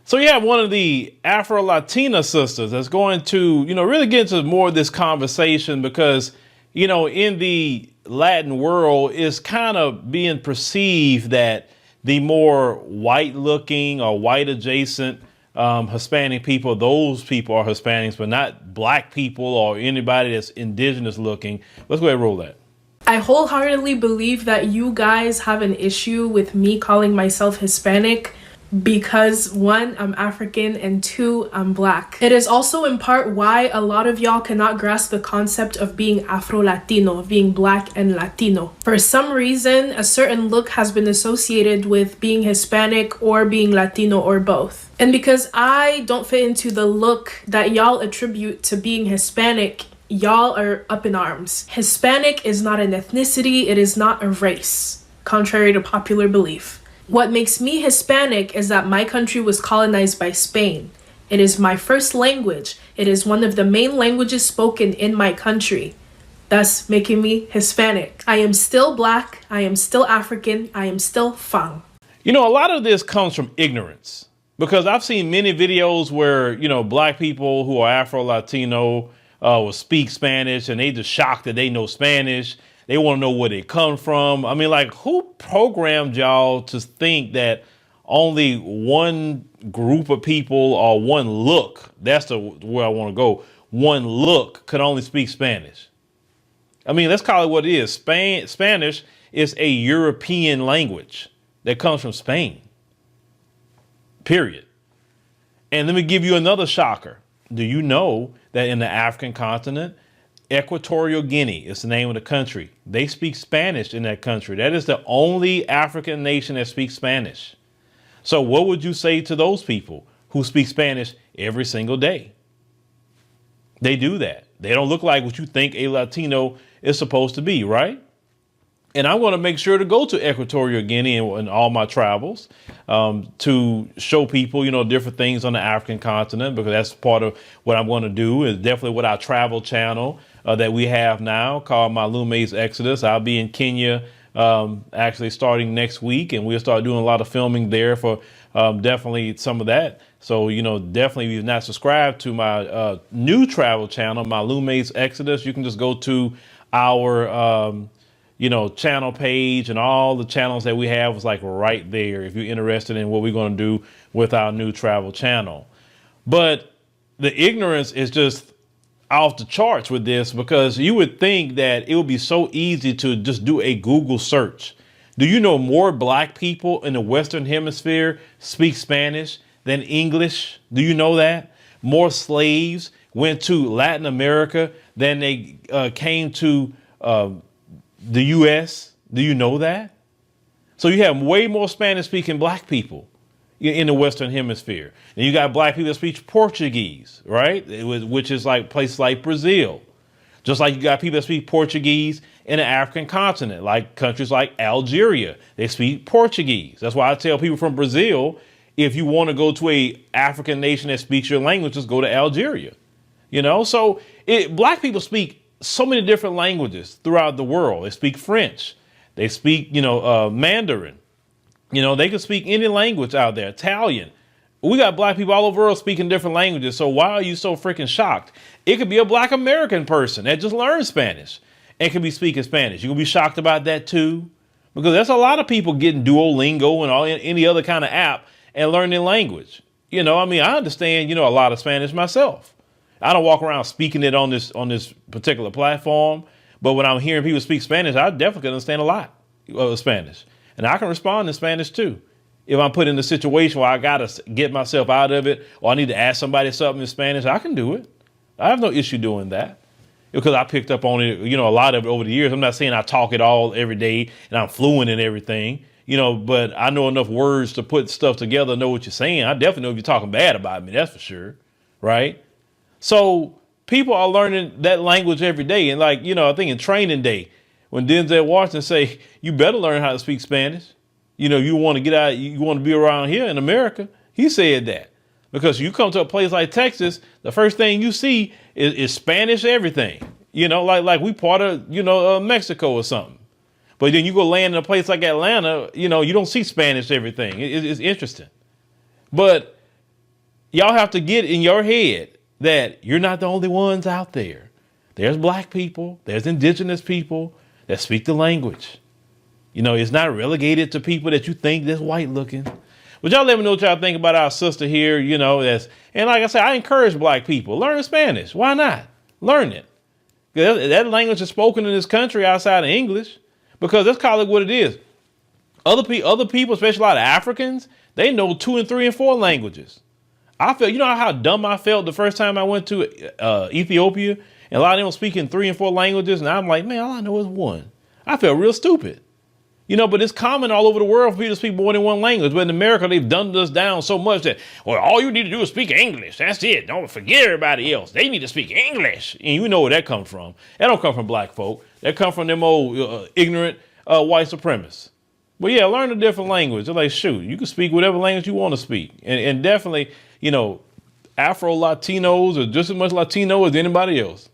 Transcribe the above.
So you have one of the Afro-Latina sisters that's going to, really get into more of this conversation because, in the Latin world, it's kind of being perceived that the more white looking or white adjacent Hispanic people, those people are Hispanics, but not black people or anybody that's indigenous looking. Let's go ahead and roll that. I wholeheartedly believe that you guys have an issue with me calling myself Hispanic because one, I'm African, and two, I'm black. It is also in part why a lot of y'all cannot grasp the concept of being Afro-Latino, of being black and Latino. For some reason, a certain look has been associated with being Hispanic or being Latino or both. And because I don't fit into the look that y'all attribute to being Hispanic, y'all are up in arms. Hispanic is not an ethnicity, it is not a race, contrary to popular belief. What makes me Hispanic is that my country was colonized by Spain. It is my first language. It is one of the main languages spoken in my country, thus making me Hispanic. I am still black, I am still African, I am still Fang. A lot of this comes from ignorance because I've seen many videos where, black people who are Afro-Latino will speak Spanish and they just shocked that they know Spanish. They want to know where they come from. I mean, like, who programmed y'all to think that only one group of people or one look, that's where I want to go, one look could only speak Spanish? I mean, let's call it what it is. Spanish is a European language that comes from Spain, period. And let me give you another shocker. Do you know that in the African continent, Equatorial Guinea is the name of the country, they speak Spanish in that country. That is the only African nation that speaks Spanish. So what would you say to those people who speak Spanish every single day? They do that. They don't look like what you think a Latino is supposed to be, right? And I'm going to make sure to go to Equatorial Guinea in all my travels to show people, different things on the African continent, because that's part of what I'm going to do. Is definitely with our travel channel that we have now called Malume's Exodus. I'll be in Kenya actually starting next week, and we'll start doing a lot of filming there for definitely some of that. So, definitely if you've not subscribed to my new travel channel, Malume's Exodus, you can just go to our channel page, and all the channels that we have is like right there if you're interested in what we're going to do with our new travel channel. But the ignorance is just off the charts with this, because you would think that it would be so easy to just do a Google search. Do you know more black people in the Western Hemisphere speak Spanish than English? Do you know that? More slaves went to Latin America than they came to the U.S. Do you know that? So you have way more Spanish speaking black people in the Western Hemisphere. And you got black people that speak Portuguese, right? Which is like places like Brazil. Just like you got people that speak Portuguese in the African continent, like countries like Algeria. They speak Portuguese. That's why I tell people from Brazil, if you want to go to a African nation that speaks your language, just go to Algeria. So black people speak so many different languages throughout the world. They speak French. They speak, Mandarin. They can speak any language out there. Italian. We got black people all over the world speaking different languages. So why are you so freaking shocked? It could be a black American person that just learned Spanish and can be speaking Spanish. You can be shocked about that too, because there's a lot of people getting Duolingo and any other kind of app and learning language. I understand, a lot of Spanish myself. I don't walk around speaking it on this particular platform, but when I'm hearing people speak Spanish, I definitely can understand a lot of Spanish, and I can respond in Spanish too. If I'm put in a situation where I gotta get myself out of it, or I need to ask somebody something in Spanish, I can do it. I have no issue doing that because I picked up on it, a lot of it over the years. I'm not saying I talk it all every day and I'm fluent in everything, but I know enough words to put stuff together, know what you're saying. I definitely know if you're talking bad about me, that's for sure, right? So people are learning that language every day. And I think in Training Day, when Denzel Washington say, you better learn how to speak Spanish. You want to get out, you want to be around here in America. He said that because you come to a place like Texas, the first thing you see is Spanish everything, like we part of, Mexico or something. But then you go land in a place like Atlanta, you don't see Spanish everything. It's interesting. But y'all have to get in your head that you're not the only ones out there. There's black people, there's indigenous people that speak the language. You know, it's not relegated to people that you think that's white looking. But y'all let me know what y'all think about our sister here, you know, and like I said, I encourage black people, learn Spanish. Why not? Learn it. That language is spoken in this country outside of English, because let's call it what it is. Other people, especially a lot of Africans, they know 2 and 3 and 4 languages. I felt, you know how dumb I felt the first time I went to Ethiopia, and a lot of them were speaking 3 and 4 languages, and I'm like, man, all I know is 1. I felt real stupid. You know, but it's common all over the world for people to speak more than 1 language. But in America, they've dumbed us down so much that, well, all you need to do is speak English. That's it. Don't forget everybody else. They need to speak English. And you know where that comes from. That don't come from black folk. That come from them old ignorant white supremacists. But yeah, learn a different language. They're like, shoot, you can speak whatever language you want to speak. And definitely, you know, Afro-Latinos are just as much Latino as anybody else.